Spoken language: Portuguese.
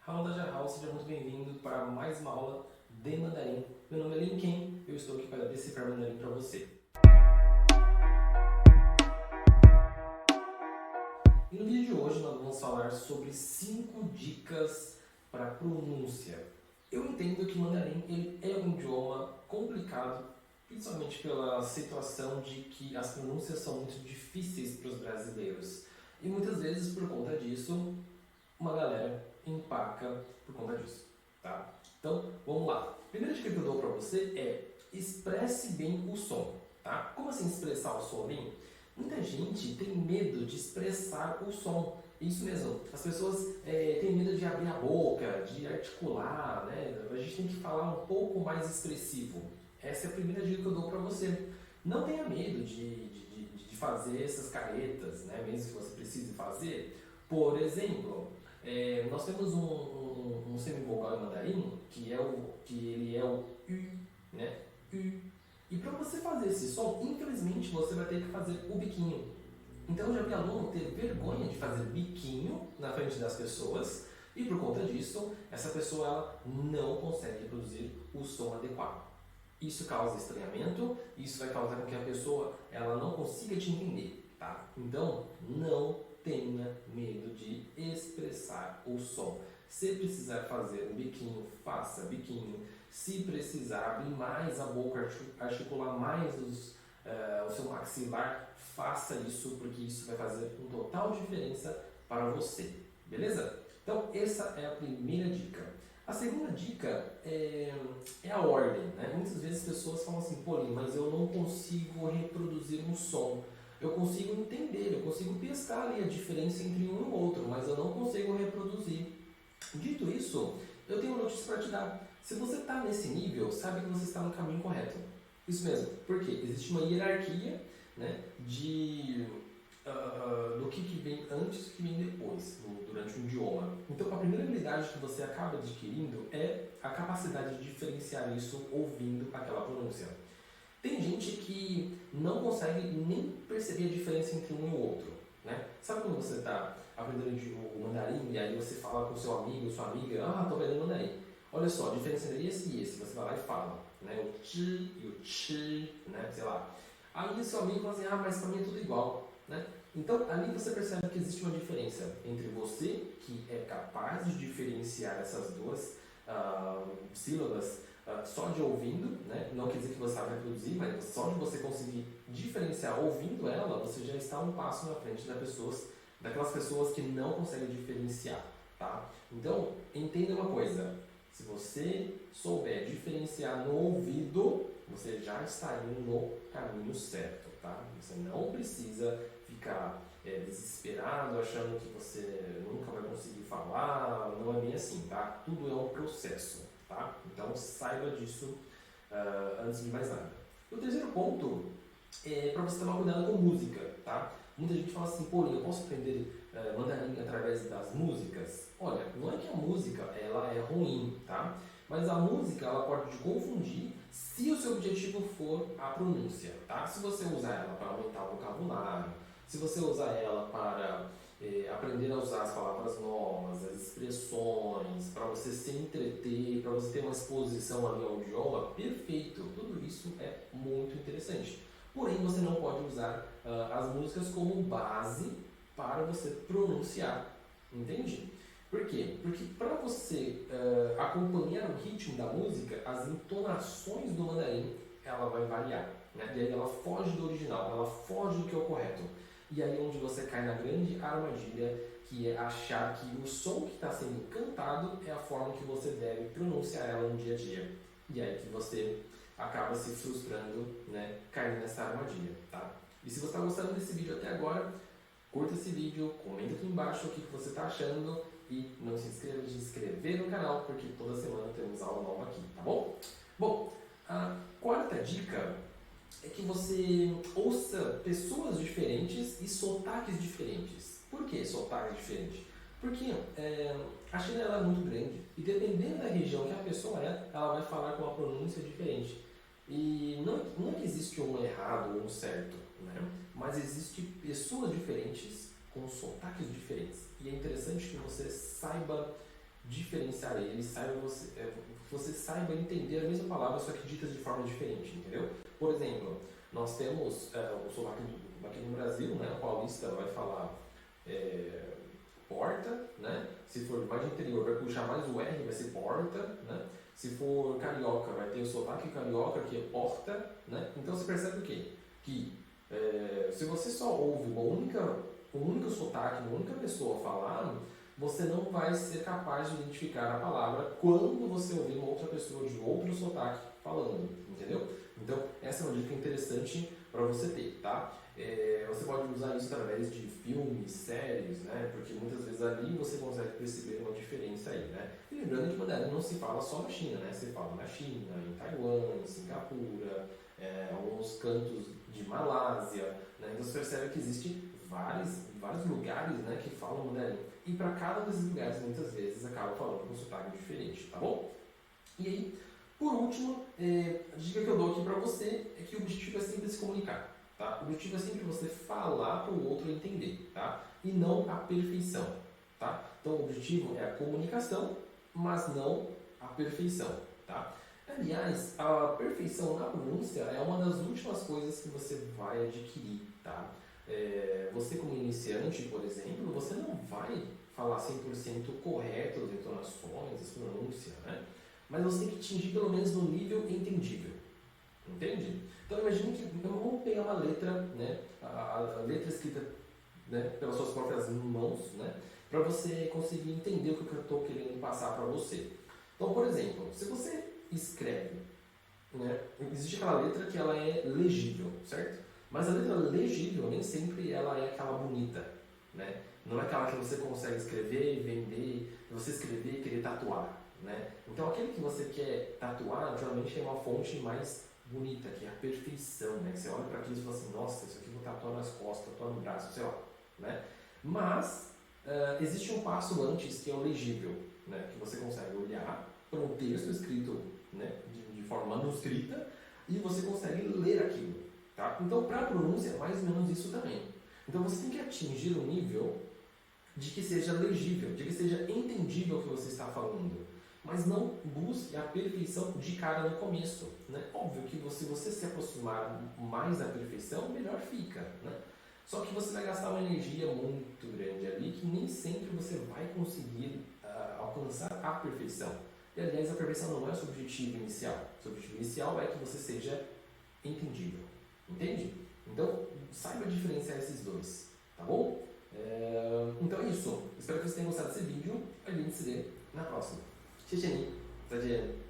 Fala da Jahal, seja muito bem-vindo para mais uma aula de mandarim. Meu nome é Lin Ken, eu estou aqui para decifrar mandarim para você. E no vídeo de hoje nós vamos falar sobre 5 dicas para pronúncia. Eu entendo que o mandarim ele é um idioma complicado, principalmente pela situação de que as pronúncias são muito difíceis para os brasileiros. E muitas vezes, por conta disso, uma galera empaca por conta disso, tá? Então, vamos lá. A primeira dica que eu dou para você é expresse bem o som, tá? Como assim expressar o som bem? Muita gente tem medo de expressar o som. Isso mesmo, as pessoas têm medo de abrir a boca, de articular, né? A gente tem que falar um pouco mais expressivo. Essa é a primeira dica que eu dou para você. Não tenha medo de fazer essas caretas, né? Mesmo que você precise fazer. Por exemplo, nós temos um semivogal em mandarim que ele é o U, né? U. E para você fazer esse som, infelizmente você vai ter que fazer o biquinho. Então eu já vi aluno ter vergonha de fazer biquinho na frente das pessoas e por conta disso, essa pessoa ela não consegue reproduzir o som adequado. Isso causa estranhamento, isso vai causar com que a pessoa ela não consiga te entender, tá? Então não tenha medo de expressar o som. Se precisar fazer um biquinho, faça biquinho. Se precisar abrir mais a boca, articular mais o seu maxilar, faça isso, porque isso vai fazer uma total diferença para você. Beleza? Então, essa é a primeira dica. A segunda dica é a ordem, né? Muitas vezes as pessoas falam assim, pô, mas eu não consigo reproduzir um som. Eu consigo entender, eu consigo pescar ali a diferença entre um e o outro, mas eu não consigo reproduzir. Dito isso, eu tenho uma notícia para te dar. Se você está nesse nível, sabe que você está no caminho correto. Isso mesmo, porque existe uma hierarquia, né, do que vem antes e o que vem depois, durante um idioma. Então, a primeira habilidade que você acaba adquirindo é a capacidade de diferenciar isso ouvindo aquela pronúncia. Tem gente que não consegue nem perceber a diferença entre um e o outro, né? Sabe quando você está aprendendo o mandarim e aí você fala com seu amigo, sua amiga, estou aprendendo mandarim. Olha só, a diferença entre esse e esse, você vai lá e fala, né? O zhi e o chi, né? Sei lá. Aí o seu amigo fala assim, mas para mim é tudo igual, né? Então, ali você percebe que existe uma diferença entre você, que é capaz de diferenciar essas duas sílabas só de ouvindo, né? Não quer dizer que você sabe reproduzir, mas só de você conseguir diferenciar ouvindo ela, você já está um passo na frente daquelas pessoas que não conseguem diferenciar, tá? Então, entenda uma coisa, se você souber diferenciar no ouvido, você já está indo no caminho certo, tá? Você não precisa ficar desesperado, achando que você nunca vai conseguir falar, não é bem assim, tá? Tudo é um processo, tá? Então saiba disso antes de mais nada. O terceiro ponto é para você tomar cuidado com música, tá? Muita gente fala assim, pô, eu posso aprender mandarim através das músicas? Olha, não é que a música ela é ruim, tá? Mas a música ela pode te confundir se o seu objetivo for a pronúncia, tá? Se você usar ela para aumentar o vocabulário, se você usar ela para aprender a usar as palavras novas, as expressões, para você se entreter, para você ter uma exposição ali ao idioma, perfeito, tudo isso é muito interessante. Porém, você não pode usar as músicas como base para você pronunciar, entende? Por quê? Porque para você acompanhar o ritmo da música, as entonações do mandarim, ela vai variar, né? E aí ela foge do original, ela foge do que é o correto. E aí onde você cai na grande armadilha, que é achar que o som que está sendo cantado é a forma que você deve pronunciar ela no dia a dia. E aí que você acaba se frustrando, né, caindo nessa armadilha, tá? E se você está gostando desse vídeo até agora, curta esse vídeo, comenta aqui embaixo o que você está achando e não se esqueça de se inscrever no canal, porque toda semana temos aula nova aqui, tá bom? Bom, a quarta dica é que você ouça pessoas diferentes e sotaques diferentes. Por que sotaques diferentes? Porque a China ela é muito grande e dependendo da região que a pessoa ela vai falar com uma pronúncia diferente. E não é que existe um errado ou um certo, né? Mas existem pessoas diferentes com sotaques diferentes. E é interessante que você saiba diferenciar eles, você saiba entender a mesma palavra, só que ditas de forma diferente, entendeu? Por exemplo, nós temos o sotaque aqui no Brasil, né? O paulista vai falar porta, né? Se for mais de interior, vai puxar mais o R, vai ser porta, né? Se for carioca, vai ter o sotaque carioca, que é porta, né? Então você percebe o quê? Que se você só ouve um único sotaque, uma única pessoa falar, você não vai ser capaz de identificar a palavra quando você ouvir uma outra pessoa de outro sotaque falando, entendeu? Então, essa é uma dica interessante para você ter, tá? Você pode usar isso através de filmes, séries, né? Porque muitas vezes ali você consegue perceber uma diferença aí, né? E lembrando que mandarim não se fala só na China, né? Você fala na China, em Taiwan, em Singapura, alguns cantos de Malásia, né? Então você percebe que existem vários lugares, né, que falam mandarim. E para cada desses lugares, muitas vezes, acaba falando com um sotaque diferente, tá bom? E aí, por último, a dica que eu dou aqui para você é que o objetivo é sempre se comunicar, tá? O objetivo é sempre você falar para o outro entender, tá? E não a perfeição, tá? Então, o objetivo é a comunicação, mas não a perfeição, tá? Aliás, a perfeição na pronúncia é uma das últimas coisas que você vai adquirir, tá? Você como iniciante, por exemplo, você não vai falar 100% correto as entonações, as pronúncias, né? Mas você tem que atingir pelo menos no nível entendível, entende? Então imagine que vamos pegar uma letra, né? A letra escrita, né, pelas suas próprias mãos, né? Para você conseguir entender o que eu estou querendo passar para você. Então, por exemplo, se você escreve, né, existe aquela letra que ela é legível, certo? Mas a letra legível nem sempre ela é aquela bonita, né? Não é aquela que você consegue escrever, vender, você escrever e querer tatuar, né? Então aquele que você quer tatuar geralmente é uma fonte mais bonita, que é a perfeição, né? Você olha para aquilo e fala assim, nossa, isso aqui eu vou tatuar nas costas, tatuar no braço, sei lá, né? Mas existe um passo antes que é o legível, né? Que você consegue olhar para um texto escrito, né, de forma manuscrita e você consegue ler aquilo. Tá? Então, para a pronúncia, é mais ou menos isso também. Então, você tem que atingir um nível de que seja legível, de que seja entendível o que você está falando. Mas não busque a perfeição de cara no começo. Né? Óbvio que se você se aproximar mais da perfeição, melhor fica. Né? Só que você vai gastar uma energia muito grande ali que nem sempre você vai conseguir alcançar a perfeição. E, aliás, a perfeição não é o seu objetivo inicial. O seu objetivo inicial é que você seja entendível. Entende? Então, saiba diferenciar esses dois, tá bom? Então é isso. Espero que vocês tenham gostado desse vídeo. A gente se vê na próxima. 谢谢你，再见。